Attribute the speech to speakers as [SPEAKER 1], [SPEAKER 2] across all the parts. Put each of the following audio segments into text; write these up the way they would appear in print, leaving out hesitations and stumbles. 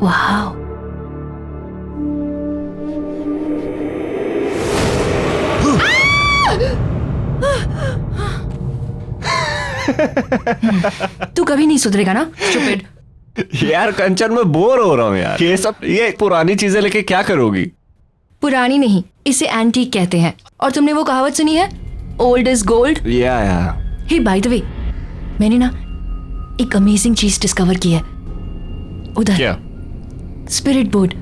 [SPEAKER 1] Wow, तू कभी नहीं सुधरेगा ना स्टूपिड।
[SPEAKER 2] यार कंचन, मैं बोर हो रहा हूँ यार। ये पुरानी चीजें लेके क्या करोगी?
[SPEAKER 1] पुरानी नहीं, इसे एंटीक कहते हैं। और तुमने वो कहावत सुनी है, ओल्ड इज गोल्ड?
[SPEAKER 2] या
[SPEAKER 1] हे बाय द वे, मैंने ना एक अमेजिंग चीज डिस्कवर की है उधर।
[SPEAKER 2] क्या?
[SPEAKER 1] Spirit board.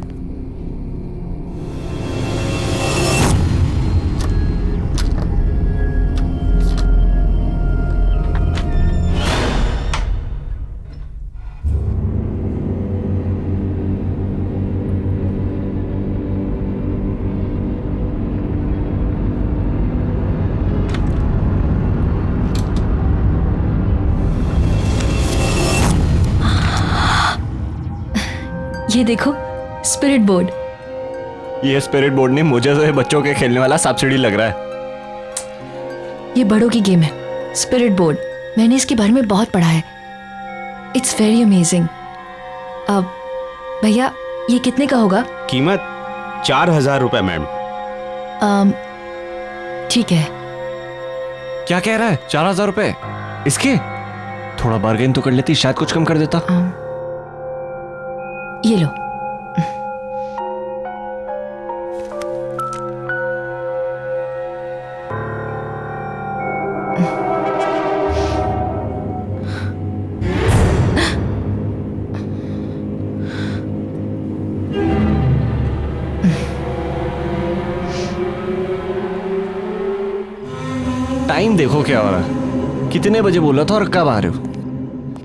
[SPEAKER 1] ये देखो, स्पिरिट बोर्ड।
[SPEAKER 2] ये स्पिरिट बोर्ड नहीं, मुझे तो ये बच्चों के खेलने वाला सांप-सीढ़ी लग रहा है।
[SPEAKER 1] ये बड़ों की गेम है, स्पिरिट बोर्ड। मैंने इसके बारे में बहुत पढ़ा है। It's very amazing. अब भैया, ये कितने का होगा?
[SPEAKER 3] कीमत 4000 रुपए मैम।
[SPEAKER 1] ठीक है।
[SPEAKER 2] क्या कह रहा है? 4000 रुपए इसके? थोड़ा बार्गेन तो कर लेती, शायद कुछ कम कर देता।
[SPEAKER 1] ये लो।
[SPEAKER 2] टाइम देखो क्या हो रहा है। कितने बजे बोला था और कब आ रहे हो?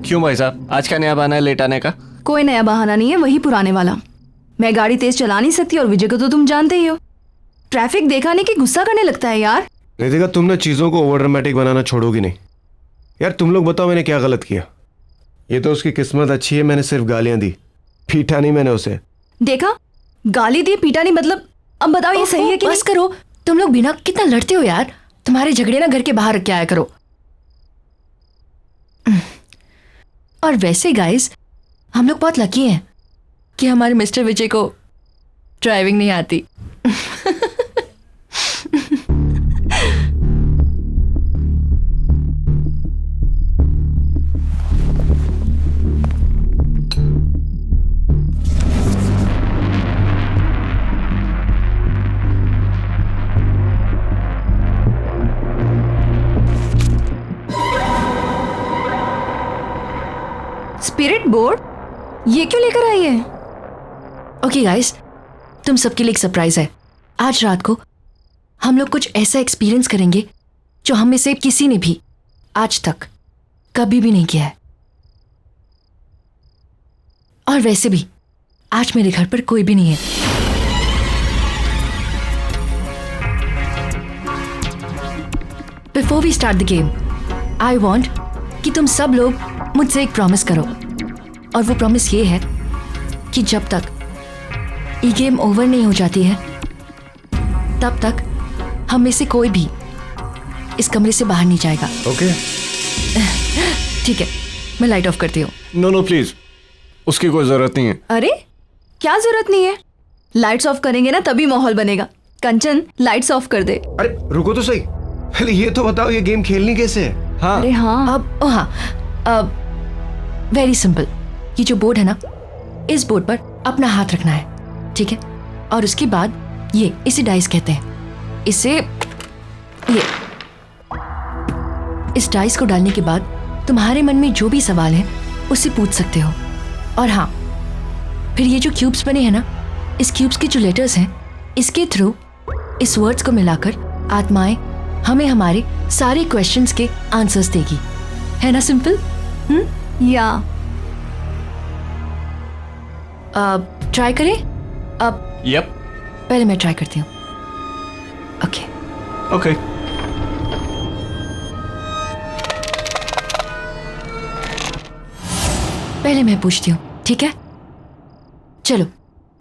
[SPEAKER 2] क्यों भाई साहब, आज का नया बहाना है लेट आने का?
[SPEAKER 4] कोई नया बहाना नहीं है, वही पुराने वाला। मैं गाड़ी तेज चला नहीं सकती और विजय को तो तुम जानते ही हो। ट्रैफिक देखा नहीं कि गुस्सा करने लगता है यार।
[SPEAKER 5] रितिका, तुमने चीजों को ओवर ड्रामेटिक बनाना छोड़ोगी नहीं यार। तुम लोग बताओ मैंने क्या गलत किया? ये तो उसकी किस्मत अच्छी है, मैंने सिर्फ गालियां दी, पीटा नहीं मैंने उसे।
[SPEAKER 4] देखा, गाली दी, पीटा नहीं, मतलब अब बताओ ये सही है कि
[SPEAKER 1] बस करो, तुम लोग बिना कितना लड़ते हो यार। तुम्हारे झगड़े ना घर के बाहर रख के आया करो। और वैसे गाइस, हम लोग बहुत लकी हैं कि हमारे मिस्टर विजय को ड्राइविंग नहीं आती।
[SPEAKER 4] स्पिरिट बोर्ड ये क्यों लेकर आई है?
[SPEAKER 1] ओके गाइस, तुम सबके लिए एक सरप्राइज है। आज रात को हम लोग कुछ ऐसा एक्सपीरियंस करेंगे जो हम में से किसी ने भी आज तक कभी भी नहीं किया है। और वैसे भी आज मेरे घर पर कोई भी नहीं है। Before we start the game, I want कि तुम सब लोग मुझसे एक प्रॉमिस करो। और वो प्रॉमिस ये है कि जब तक ये गेम ओवर नहीं हो जाती है, तब तक हम में से कोई भी इस कमरे से बाहर नहीं जाएगा।
[SPEAKER 5] ओके
[SPEAKER 1] ठीक है, मैं लाइट ऑफ करती हूँ।
[SPEAKER 2] नो प्लीज, उसकी कोई जरूरत नहीं है।
[SPEAKER 4] अरे क्या जरूरत नहीं है? लाइट्स ऑफ करेंगे ना तभी माहौल बनेगा। कंचन, लाइट्स ऑफ कर दे।
[SPEAKER 5] अरे रुको तो सही, पहले ये तो बताओ ये गेम खेलनी कैसे है?
[SPEAKER 2] हाँ,
[SPEAKER 4] अरे हाँ,
[SPEAKER 1] अब वेरी सिंपल। ये जो बोर्ड है ना, इस बोर्ड पर अपना हाथ रखना है, ठीक है? और उसके बाद इसे डाइस कहते हैं। इस डाइस को डालने के बाद तुम्हारे मन में जो भी सवाल है उससे पूछ सकते हो। और हाँ, फिर ये जो क्यूब्स बने हैं ना, इस क्यूब्स के जो लेटर्स हैं, इसके थ्रू इस वर्ड्स को मिलाकर आत्माएं हमें हमारे सारे क्वेश्चंस के आंसर्स देगी। है ना सिंपल?
[SPEAKER 4] या
[SPEAKER 1] ट्राई करें? अब
[SPEAKER 2] यप,
[SPEAKER 1] पहले मैं ट्राई करती हूँ। Okay
[SPEAKER 2] okay.
[SPEAKER 1] पहले मैं पूछती हूँ, ठीक है? चलो,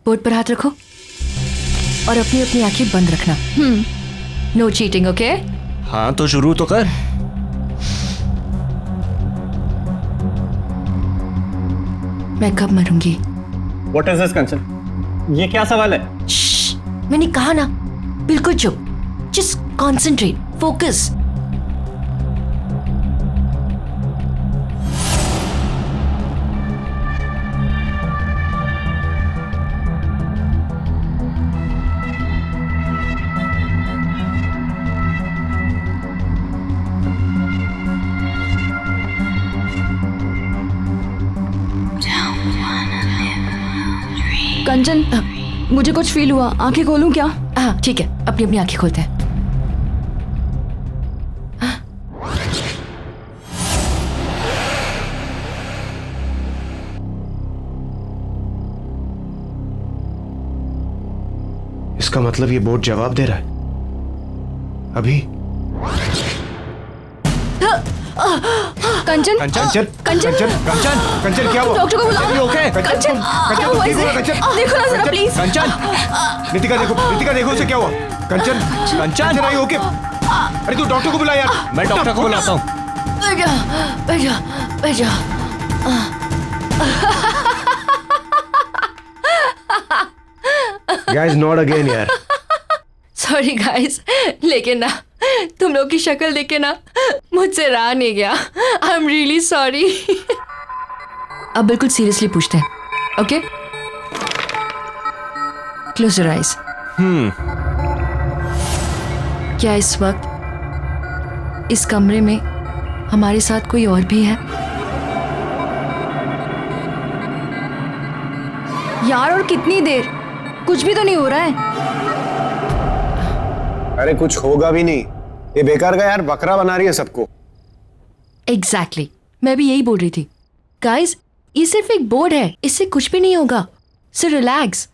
[SPEAKER 1] बोर्ड पर हाथ रखो और अपनी अपनी आंखें बंद रखना। No cheating, okay?
[SPEAKER 2] हाँ तो शुरू तो कर।
[SPEAKER 1] मैं कब मरूंगी
[SPEAKER 2] व्हाट इज दिस कंचन? ये क्या सवाल है?
[SPEAKER 1] श्श्श, मैंने कहा ना, बिल्कुल चुप। Just concentrate, focus.
[SPEAKER 4] कंचन, मुझे कुछ फील हुआ, आंखें खोलूं क्या?
[SPEAKER 1] हाँ ठीक है, अपनी अपनी आंखें खोलते हैं।
[SPEAKER 5] इसका मतलब ये बोर्ड जवाब दे रहा है अभी।
[SPEAKER 4] कंचन,
[SPEAKER 5] कंचन
[SPEAKER 4] कंचन,
[SPEAKER 5] कंचन कंचन क्या हुआ?
[SPEAKER 4] डॉक्टर को बुलाओ।
[SPEAKER 2] ओके
[SPEAKER 4] कंचन, क्या हुआ इसे? देखो ना जरा प्लीज।
[SPEAKER 2] कंचन,
[SPEAKER 5] नितिका देखो उसे क्या हुआ? कंचन
[SPEAKER 2] कंचन
[SPEAKER 5] नहीं ओके? अरे तू डॉक्टर को बुला यार।
[SPEAKER 2] मैं डॉक्टर को बुलाता हूँ।
[SPEAKER 1] बैठा।
[SPEAKER 5] गाइस नॉट अगेन यार।
[SPEAKER 1] सॉरी गाइस, लेकिन ना तुम लोग की शक्ल देख के ना मुझसे रहा नहीं गया। I am really sorry. अब बिल्कुल सीरियसली पूछते हैं, ओके? Close your eyes. क्या इस वक्त इस कमरे में हमारे साथ कोई और भी है?
[SPEAKER 4] यार और कितनी देर? कुछ भी तो नहीं हो रहा है।
[SPEAKER 5] अरे कुछ होगा भी नहीं, ये बेकार का यार बकरा बना रही है सबको।
[SPEAKER 1] एग्जैक्टली, मैं भी यही बोल रही थी। गाइस, ये सिर्फ एक बोर्ड है, इससे कुछ भी नहीं होगा। So relax.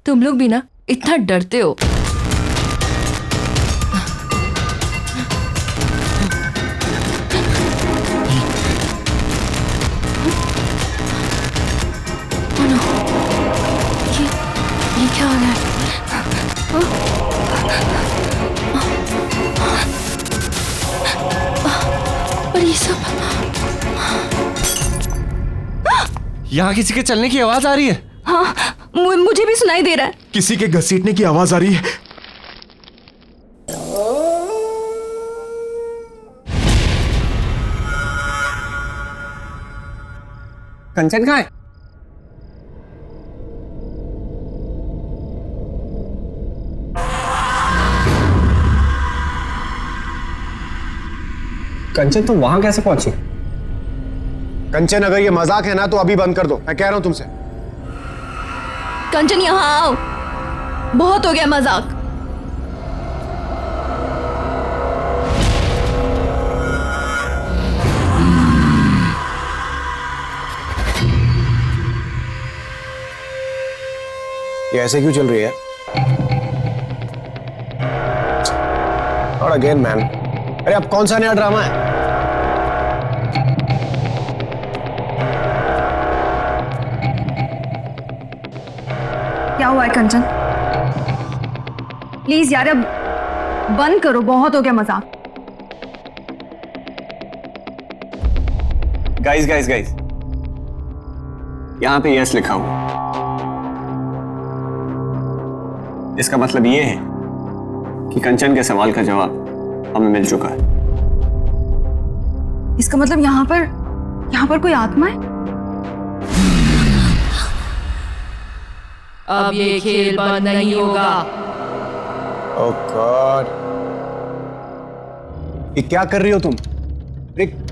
[SPEAKER 1] तुम लोग भी ना इतना डरते हो। ये क्या हो रहा है? और ये सब
[SPEAKER 2] यहाँ किसी के चलने की आवाज आ रही है।
[SPEAKER 4] हाँ, मुझे भी सुनाई दे रहा है।
[SPEAKER 5] किसी के घसीटने की आवाज आ रही है।
[SPEAKER 2] कंचन कहाँ है? कंचन तुम वहां कैसे पहुंची?
[SPEAKER 5] कंचन अगर ये मजाक है ना तो अभी बंद कर दो, मैं कह रहा हूं तुमसे।
[SPEAKER 4] कंचन यहाँ आओ, बहुत हो गया मजाक।
[SPEAKER 5] ये ऐसे क्यों चल रही है? और अगेन मैन, अरे अब कौन सा नया ड्रामा है?
[SPEAKER 4] क्या हुआ है कंचन? प्लीज यार अब बंद करो, बहुत हो गया मजाक।
[SPEAKER 2] गाइस यहाँ पे यस लिखा हुआ, इसका मतलब ये है कि कंचन के सवाल का जवाब हमें मिल चुका है।
[SPEAKER 4] इसका मतलब यहाँ पर कोई आत्मा है?
[SPEAKER 1] अब ये खेल बंद नहीं होगा।
[SPEAKER 5] ओह गॉड, ये क्या कर रही हो तुम?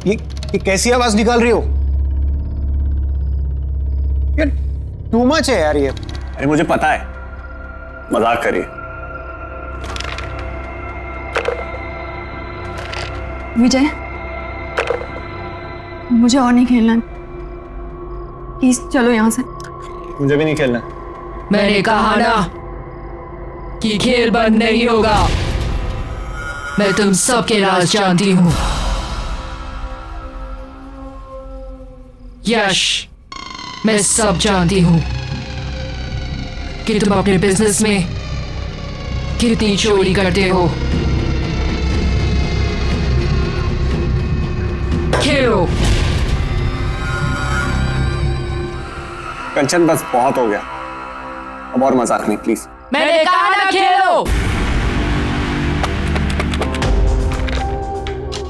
[SPEAKER 5] ये कैसी आवाज निकाल रही हो? यार टू मच है यार ये।
[SPEAKER 2] अरे मुझे पता है, मजाक करिए।
[SPEAKER 4] विजय, मुझे और नहीं खेलना, प्लीज चलो यहाँ से।
[SPEAKER 2] मुझे भी नहीं खेलना।
[SPEAKER 1] मैंने कहा ना कि खेल बंद नहीं होगा। मैं तुम सबके राज जानती हूं। यश, मैं सब जानती हूं कि तुम अपने बिजनेस में कितनी चोरी करते हो। खेलो।
[SPEAKER 6] कंचन बस बहुत हो गया, अब और मजाक नहीं प्लीज।
[SPEAKER 1] मैंने कहा ना खेलो।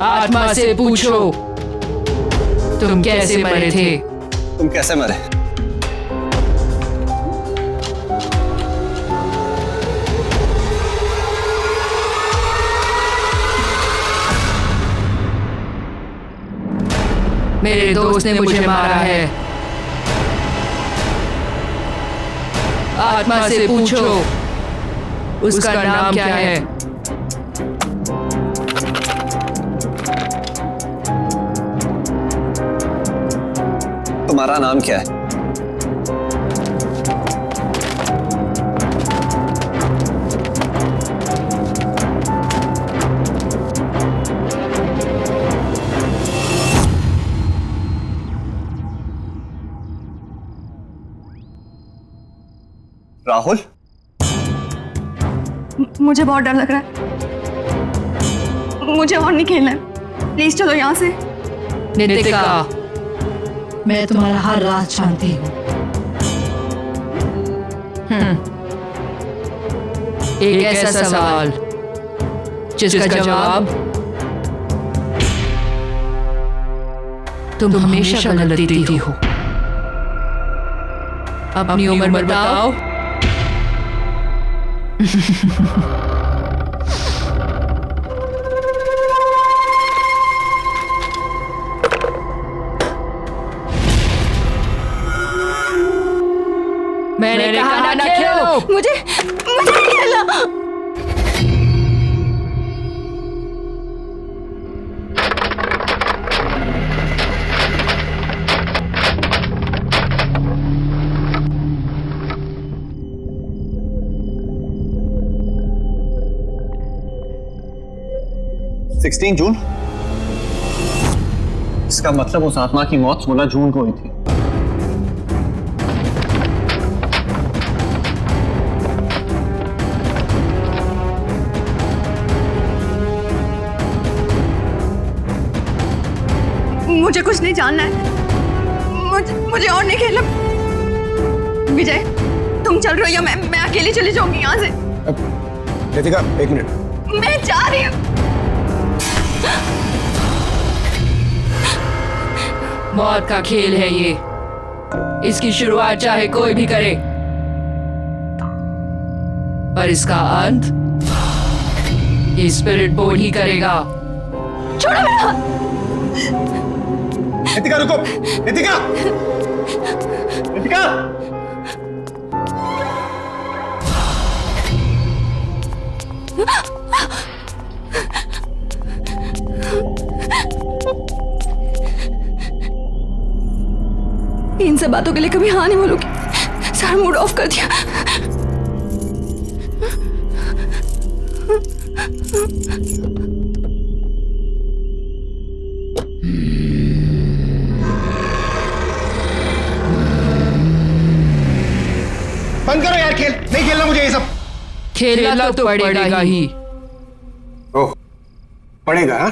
[SPEAKER 1] आत्मा से पूछो तुम कैसे मरे थे।
[SPEAKER 6] तुम कैसे मरे?
[SPEAKER 1] मेरे दोस्त ने मुझे मारा है। आत्मा से पूछो उसका नाम क्या है।
[SPEAKER 6] तुम्हारा नाम क्या है? राहुल?
[SPEAKER 4] मुझे बहुत डर लग रहा है, मुझे और नहीं खेलना है, प्लीज चलो यहाँ से।
[SPEAKER 1] नितिका, मैं तुम्हारा हर राज जानती हूँ। एक ऐसा सवाल जिसका जवाब तुम हमेशा गलत देती हो। अपनी उम्र बताओ। मैंने कहा ना खेलो।
[SPEAKER 4] मुझे नहीं खेलना।
[SPEAKER 6] जून? इसका मतलब उस आत्मा की मौत 16 जून को हुई थी।
[SPEAKER 4] मुझे कुछ नहीं जानना है, मुझे और नहीं खेलना। विजय, तुम चल रही हो या मैं अकेली चली जाऊंगी यहाँ से।
[SPEAKER 5] नितिका, एक मिनट।
[SPEAKER 4] मैं जा रही हूँ।
[SPEAKER 1] मौत का खेल है ये, इसकी शुरुआत चाहे कोई भी करे, पर इसका अंत ये स्पिरिट बोर्ड ही करेगा।
[SPEAKER 4] छोड़ो मेरा हाथ।
[SPEAKER 6] नितिका रुको। नितिका, नितिका।
[SPEAKER 4] इन सब बातों के लिए कभी हाँ नहीं बोलूंगी। सारा मूड ऑफ कर दिया।
[SPEAKER 5] बंद करो यार खेल, नहीं खेलना मुझे ये सब।
[SPEAKER 1] खेलना तो पड़ेगा ही।
[SPEAKER 5] ओह, पड़ेगा हाँ?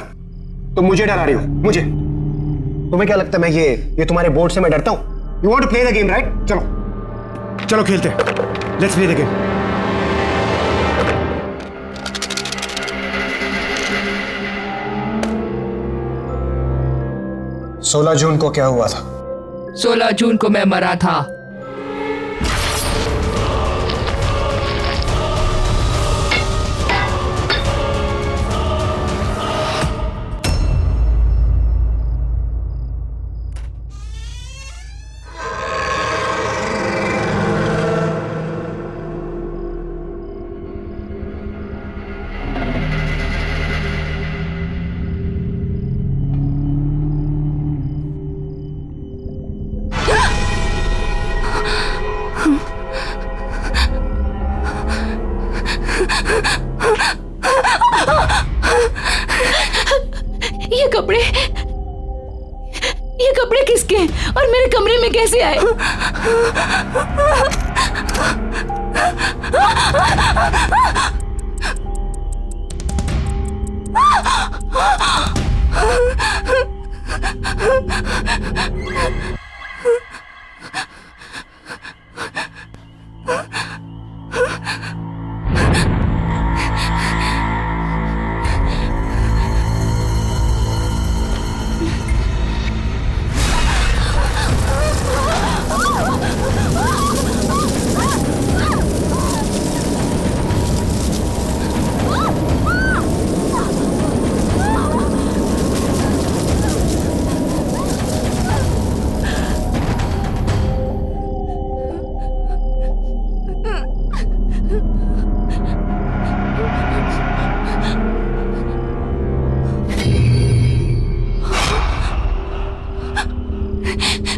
[SPEAKER 5] तो मुझे डरा रही हो? मुझे? तुम्हें क्या लगता है मैं ये तुम्हारे बोर्ड से मैं डरता हूं? You want to play the game, right? चलो चलो खेलते हैं। Let's play the game.
[SPEAKER 6] सोलह जून को क्या हुआ था?
[SPEAKER 1] 16 जून को मैं मरा था।
[SPEAKER 4] ये कपड़े किसके हैं और मेरे कमरे में कैसे आए?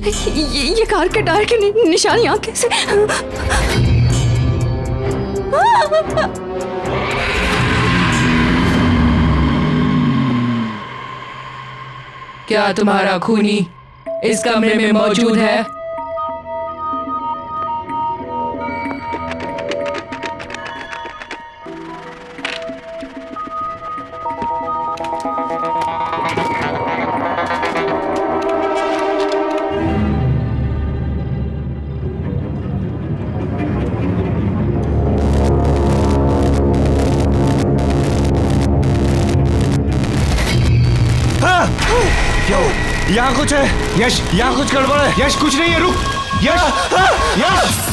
[SPEAKER 4] ये कार के टायर के निशान यहाँ कैसे?
[SPEAKER 1] क्या तुम्हारा खूनी इस कमरे में मौजूद है?
[SPEAKER 2] यहाँ कुछ है यश, यहाँ कुछ गड़बड़ है
[SPEAKER 5] यश। कुछ नहीं है, रुक यश। यश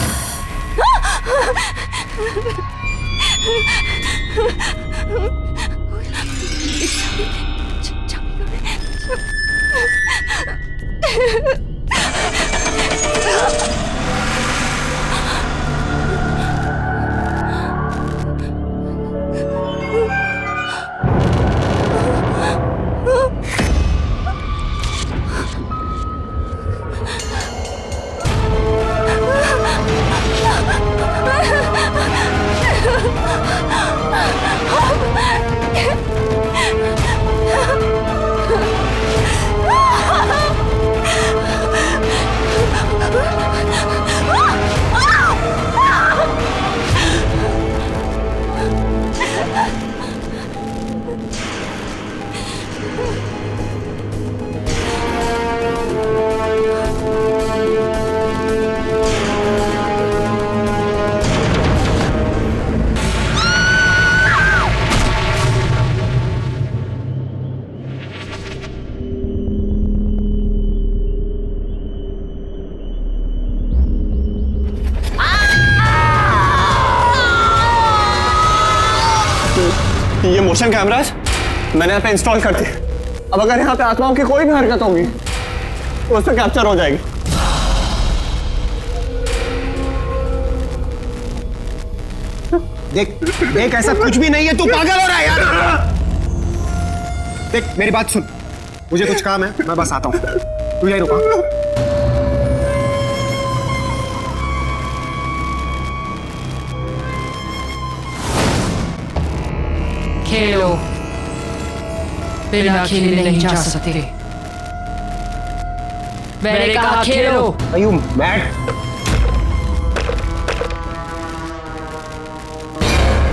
[SPEAKER 6] ये मोशन कैमरास मैंने यहाँ पे इंस्टॉल कर दिए। अब अगर यहाँ पे आत्माओं की कोई भी हरकत होगी तो उससे कैप्चर हो जाएगी।
[SPEAKER 5] देख देख, ऐसा कुछ भी नहीं है, तू पागल हो रहा है यार। देख मेरी बात सुन, मुझे कुछ काम है, मैं बस आता हूँ, तू यहीं रुका।
[SPEAKER 1] खेलो, बिना खेले नहीं जा सकते। मैंने कहा खेलो।
[SPEAKER 5] Are you mad?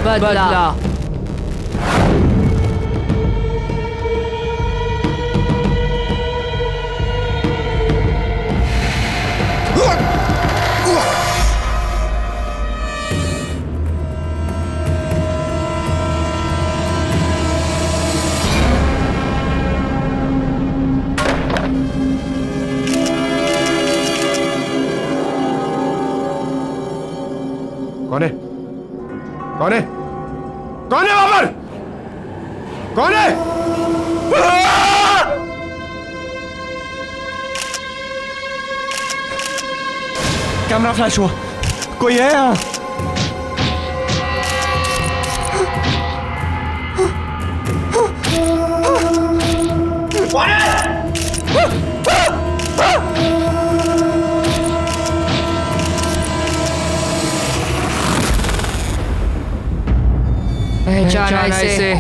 [SPEAKER 1] बदला।
[SPEAKER 5] कौन है? कौन है? कौन है वहां पर? कौन है?
[SPEAKER 2] कैमरा फ्लैश हुआ, कोई है यहाँ?
[SPEAKER 1] पहचाना इसे।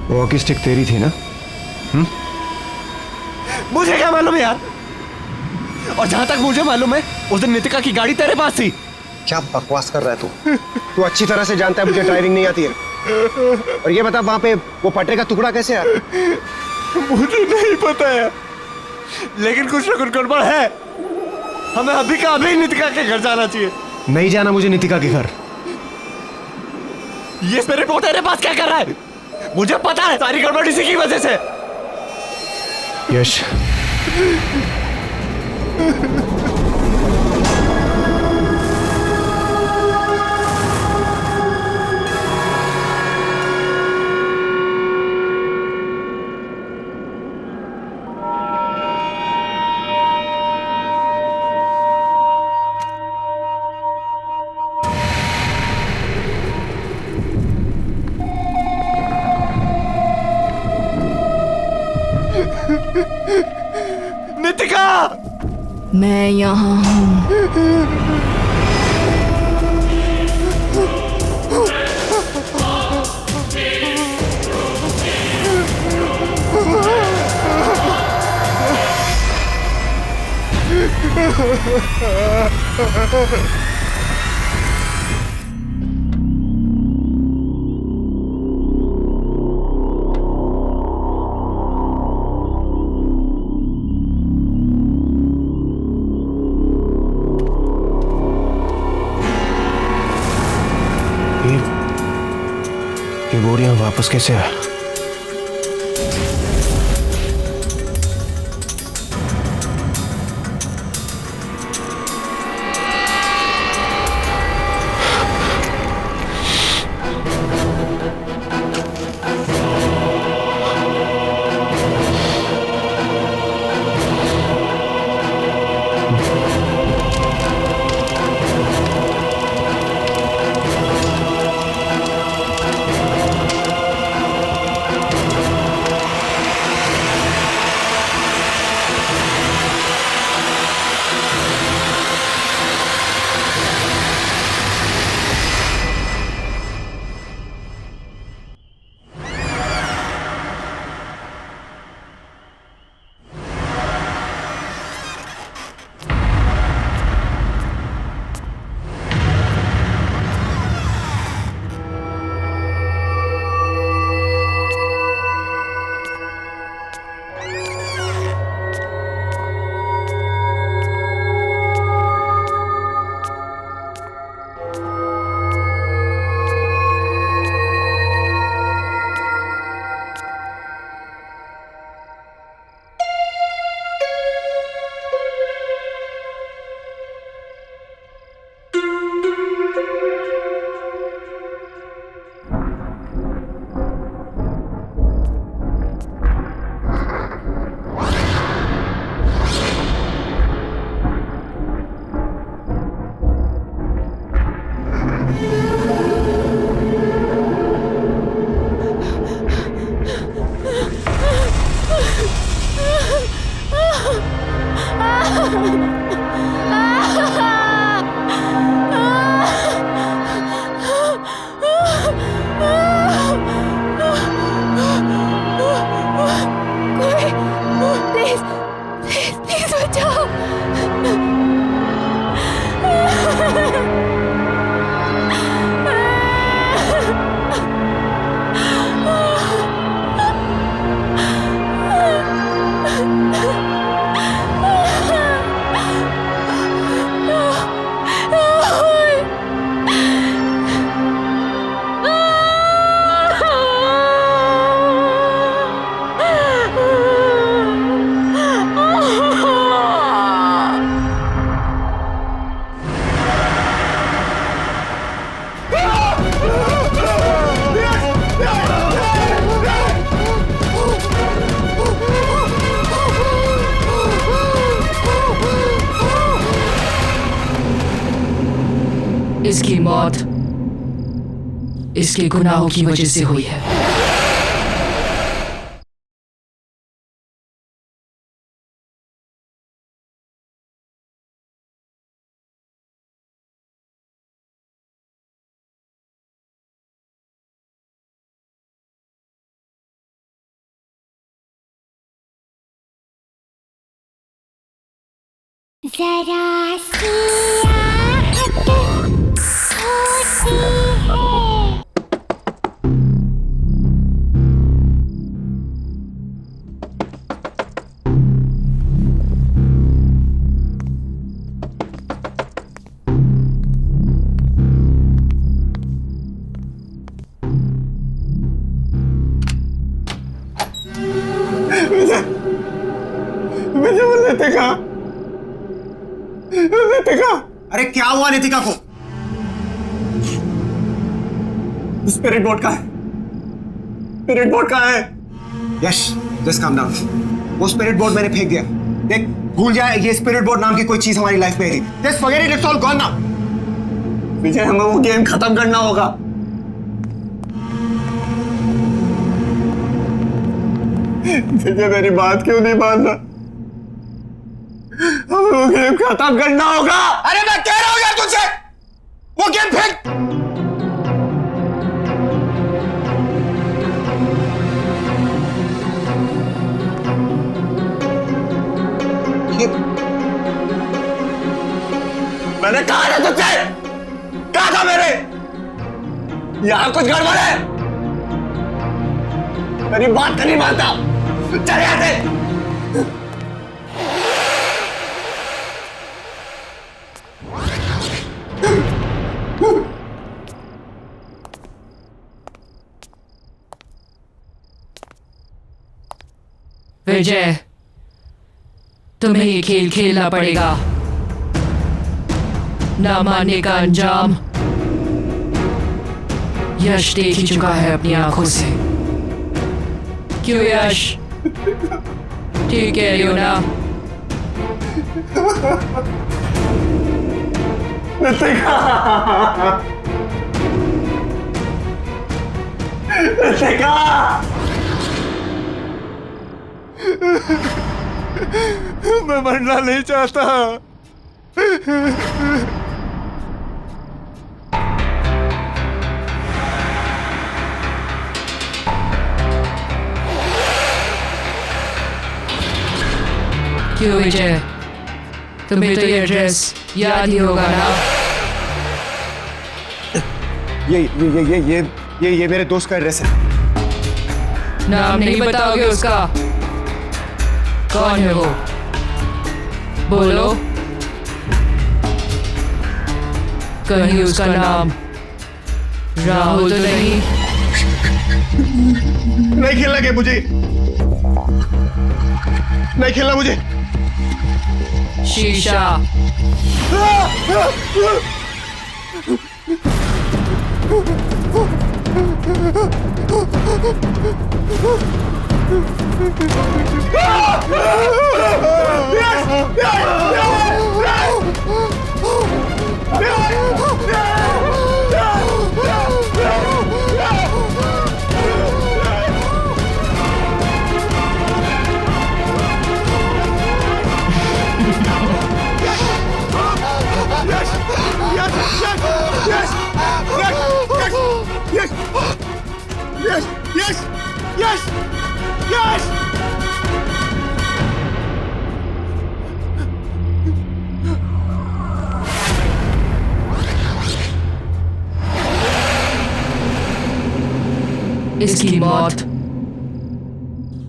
[SPEAKER 5] वॉकी स्टिक तेरी थी ना?
[SPEAKER 2] मुझे क्या मालूम यार, और जहां तक मुझे मालूम है उस दिन नितिका की गाड़ी तेरे पास थी।
[SPEAKER 5] क्या बकवास कर रहा है तू? तू अच्छी तरह से जानता है मुझे ड्राइविंग नहीं आती है। और ये बता वहां पे वो पटरे का टुकड़ा कैसे आया?
[SPEAKER 2] मुझे नहीं पता है, लेकिन कुछ ना कुछ गड़बड़ है। हमें अभी का अभी नितिका के घर जाना चाहिए।
[SPEAKER 5] नहीं जाना मुझे नितिका के घर।
[SPEAKER 2] ये मेरे रिपोर्ट तेरे पास क्या कर रहा है? मुझे पता है सारी गड़बड़ इसी की वजह से।
[SPEAKER 5] यश,
[SPEAKER 2] नितिका,
[SPEAKER 1] मैं यहाँ हूँ।
[SPEAKER 5] ये बोरियां वापस कैसे आया? इसकी मौत इसके गुनाहों की वजह से हुई है।
[SPEAKER 7] जरा सी आहट होती है।
[SPEAKER 6] मुझे वो नितिका
[SPEAKER 5] अरे क्या हुआ नितिका को?
[SPEAKER 6] स्पिरिट बोर्ड का है। स्पिरिट बोर्ड का है।
[SPEAKER 5] यश जस्ट काम डाउन। वो स्पिरिट बोर्ड मैंने फेंक दिया। देख भूल जाए ये स्पिरिट बोर्ड नाम की कोई चीज हमारी लाइफ में थी। Just forget it, it's all gone now.
[SPEAKER 6] Vijay हमें वो गेम खत्म करना होगा। विजय मेरी बात क्यों नहीं मान रहा? हमें वो गेम खत्म करना होगा।
[SPEAKER 5] अरे मैं कह रहा हूं यार तुझसे, वो गेम फेंक।
[SPEAKER 6] मैंने कहा था तुझसे, कहा था मेरे यहां कुछ गड़बड़ है। मेरी बात नहीं मानता। चले आते।
[SPEAKER 1] विजय, तुम्हें ये खेल खेलना पड़ेगा। ना मानने का अंजाम यश देख ही चुका है अपनी आंखों से। क्यों यश? ठीक कह रही हो ना?
[SPEAKER 2] मैं मरना नहीं चाहता।
[SPEAKER 1] क्यों विजय, तुम्हें तो ये एड्रेस याद ही होगा ना?
[SPEAKER 5] ये मेरे दोस्त का एड्रेस है।
[SPEAKER 1] नाम नहीं बताओगे उसका? कौन है वो? बोलो। कहीं उसका नाम राहुल तो नहीं?
[SPEAKER 5] नहीं खेलना गेम मुझे, नहीं खेलना मुझे।
[SPEAKER 1] शीशा। इसकी मौत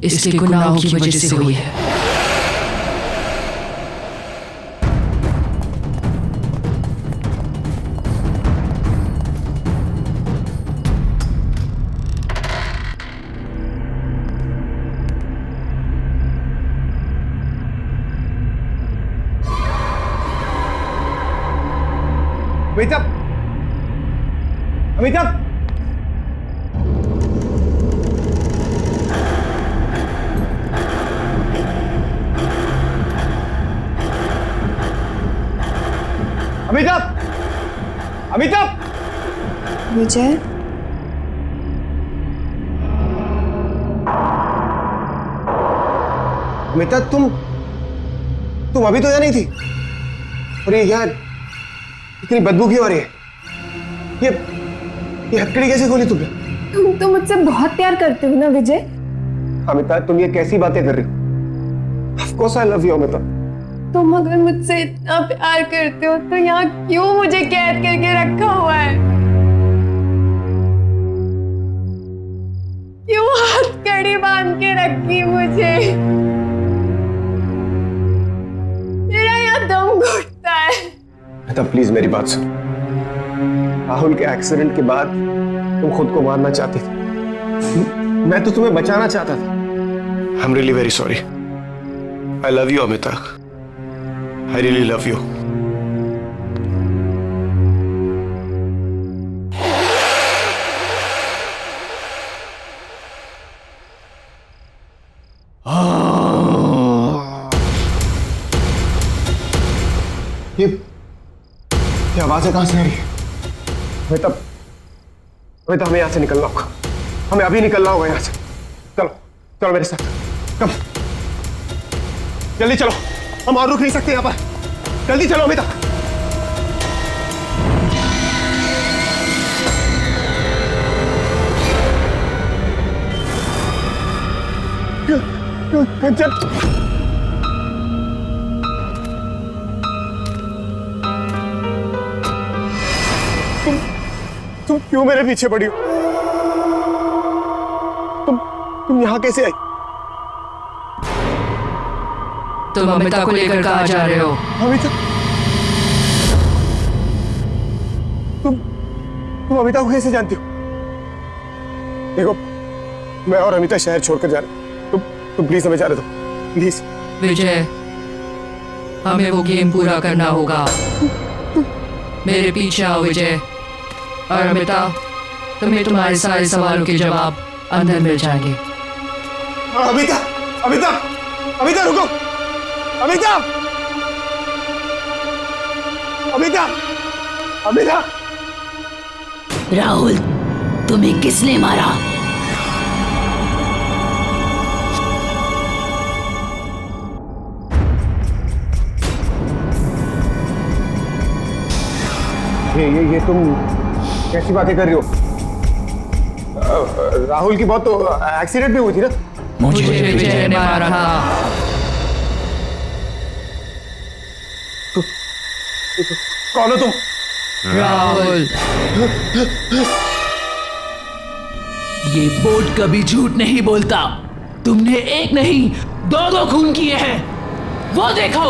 [SPEAKER 1] इसके गुनाहों की वजह से हुई है।
[SPEAKER 5] अमिताभ, अमिताभ, अमिताभ, अमिताभ।
[SPEAKER 4] विजय,
[SPEAKER 5] अमिताभ तुम अभी तो यहाँ नहीं थी। और ये यार इतनी बदबू क्यों आ रही है? ये हथकड़ी कैसे खोली तुमने?
[SPEAKER 4] तुम तो मुझसे बहुत प्यार करते हो ना विजय।
[SPEAKER 5] अमिताभ, तुम ये कैसी बातें कर रही हो? Of course I love you, Amitabh.
[SPEAKER 4] तुम अगर मुझसे इतना प्यार करते हो तो यहाँ क्यों मुझे कैद करके रखा हुआ है? क्यों हथकड़ी बांध के रखी मुझे? मेरा यहाँ दम घुटता है।
[SPEAKER 5] तब प्लीज मेरी बात सुन। राहुल के एक्सीडेंट के बाद तुम खुद को मारना चाहती थी, मैं तो तुम्हें बचाना चाहता था। I am really very sorry. I love you Amita, I really love you. ये आवाजें कहां से आ रही है? अमिता, हमें यहां से निकलना होगा। हमें अभी निकलना होगा यहां से। चलो चलो मेरे साथ, कम जल्दी चलो, हम और रुक नहीं सकते यहां पर। जल्दी चलो अमिता। चल तुम क्यों मेरे पीछे पड़ी हो? तुम यहां कैसे आई?
[SPEAKER 1] तुम अमिता को लेकर कहाँ जा रहे हो?
[SPEAKER 5] अमिता, तुम अमिता को कैसे जानती हो? देखो, मैं और अमिता शहर छोड़कर जा रहे हैं। तुम प्लीज हमें जाने दो, प्लीज।
[SPEAKER 1] विजय, हमें वो गेम पूरा करना होगा। मेरे पीछे आओ विजय। और अमिता, तुम्हें तुम्हारे सारे सवालों के जवाब अंदर मिल जाएंगे।
[SPEAKER 5] अमिता, अमिता, अमिता रुको! अमिता, अमिता, अमिता!
[SPEAKER 8] राहुल, तुम्हें किसने मारा?
[SPEAKER 5] ये तुम कैसी बातें कर रही हो? राहुल की बहुत तो एक्सीडेंट भी हुई थी ना?
[SPEAKER 1] मुझे विजय ने मारा था।
[SPEAKER 5] कौन हो तुम?
[SPEAKER 1] राहुल।
[SPEAKER 8] ये बोर्ड कभी झूठ नहीं बोलता। तुमने एक नहीं, दो खून किए हैं। वो देखो।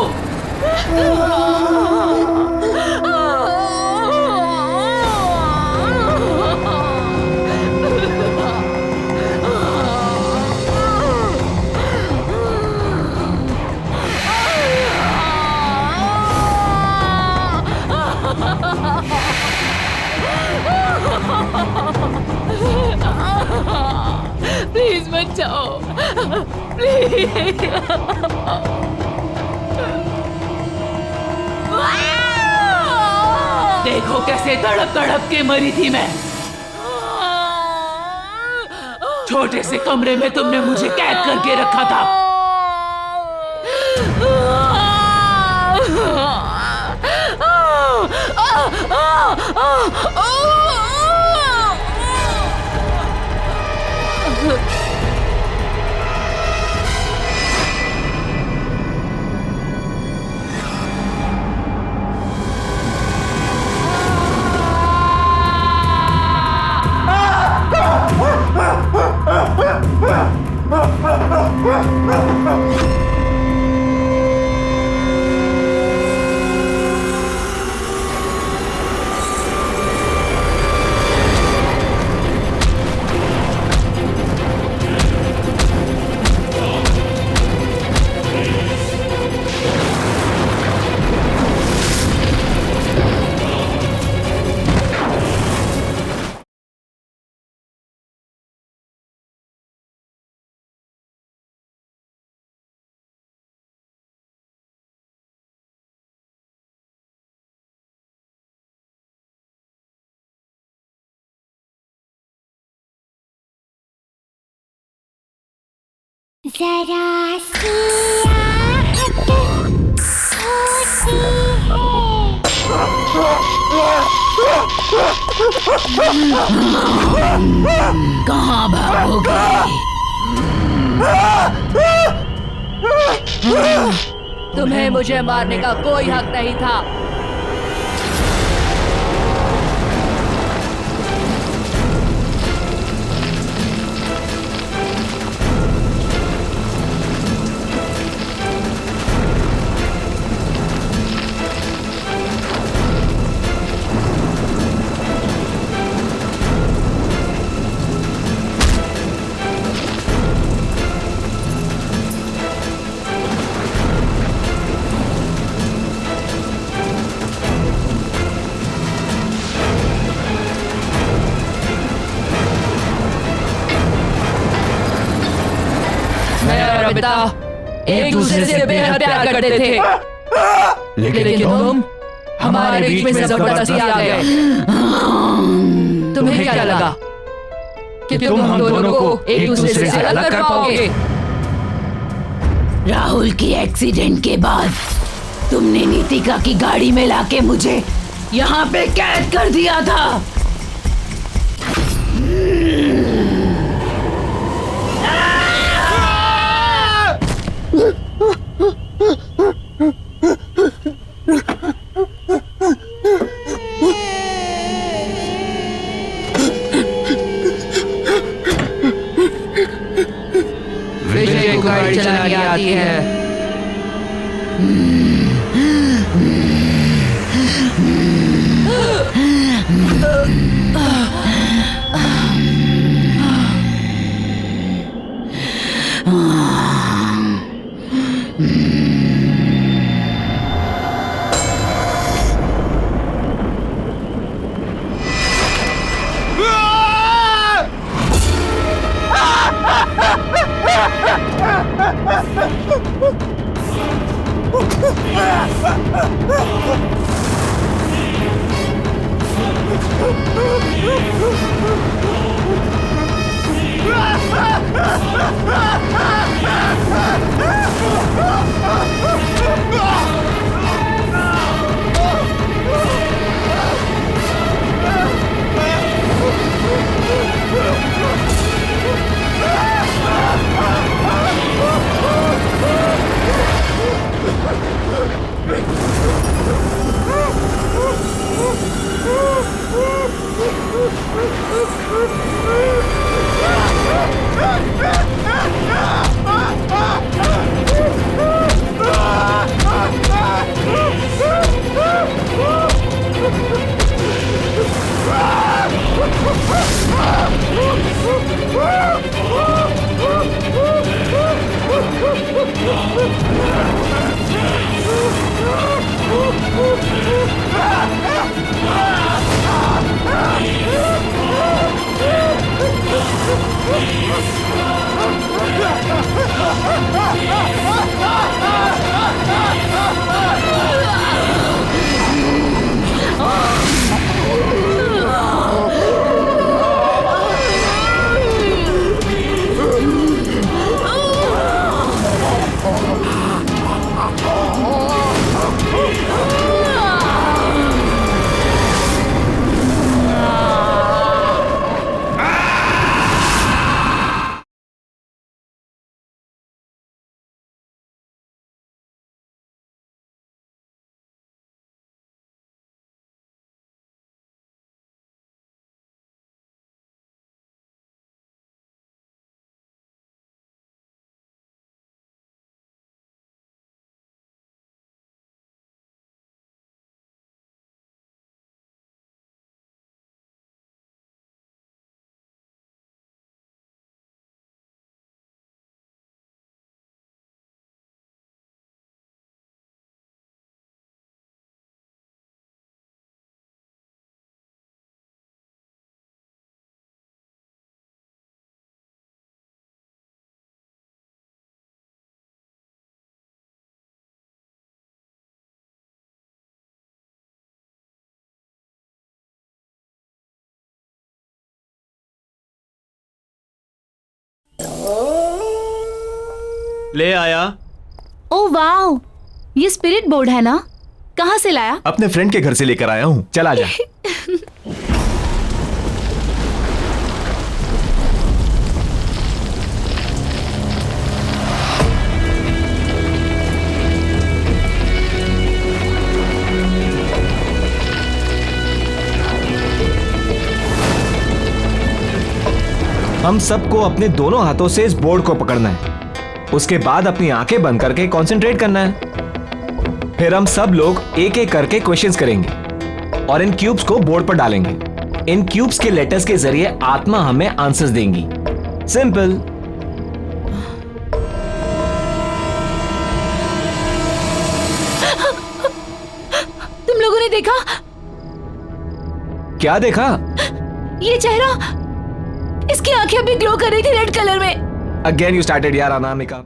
[SPEAKER 8] प्लीज मत जाओ, प्लीज। देखो कैसे तड़प तड़प के मरी थी मैं। छोटे से कमरे में तुमने मुझे कैद करके रखा था।
[SPEAKER 7] जरा सी आहट होती है।
[SPEAKER 8] कहाँ भागोगे?
[SPEAKER 1] तुम्हें मुझे मारने का कोई हक नहीं था। पिता एक दूसरे से बेहद प्यार करते थे, लेकिन तुम हमारे बीच में जबरदस्ती आ गए। तुम्हें क्या लगा कि तुम हम दोनों को एक दूसरे से अलग कर पाओगे?
[SPEAKER 9] राहुल की एक्सीडेंट के बाद तुमने नीतिका की गाड़ी में लाके मुझे यहाँ पे कैद कर दिया था।
[SPEAKER 1] विजय को गाड़ी चलानी आती है।
[SPEAKER 3] ले आया।
[SPEAKER 9] ओ वाओ, ये स्पिरिट बोर्ड है ना? कहाँ से लाया?
[SPEAKER 2] अपने फ्रेंड के घर से लेकर आया हूँ। चला जा। हम सबको अपने दोनों हाथों से इस बोर्ड को पकड़ना है। उसके बाद अपनी आंखें बंद करके कंसंट्रेट करना है। फिर हम सब लोग एक एक करके क्वेश्चंस करेंगे और इन क्यूब्स को बोर्ड पर डालेंगे। इन क्यूब्स के लेटर्स के जरिए आत्मा हमें आंसर्स देंगी। सिंपल।
[SPEAKER 9] तुम लोगों ने देखा?
[SPEAKER 2] क्या देखा?
[SPEAKER 9] ये चेहरा, इसकी आंखें अभी ग्लो कर रही थी रेड कलर में।
[SPEAKER 2] अगेन यू स्टार्टेड यार अनामिका।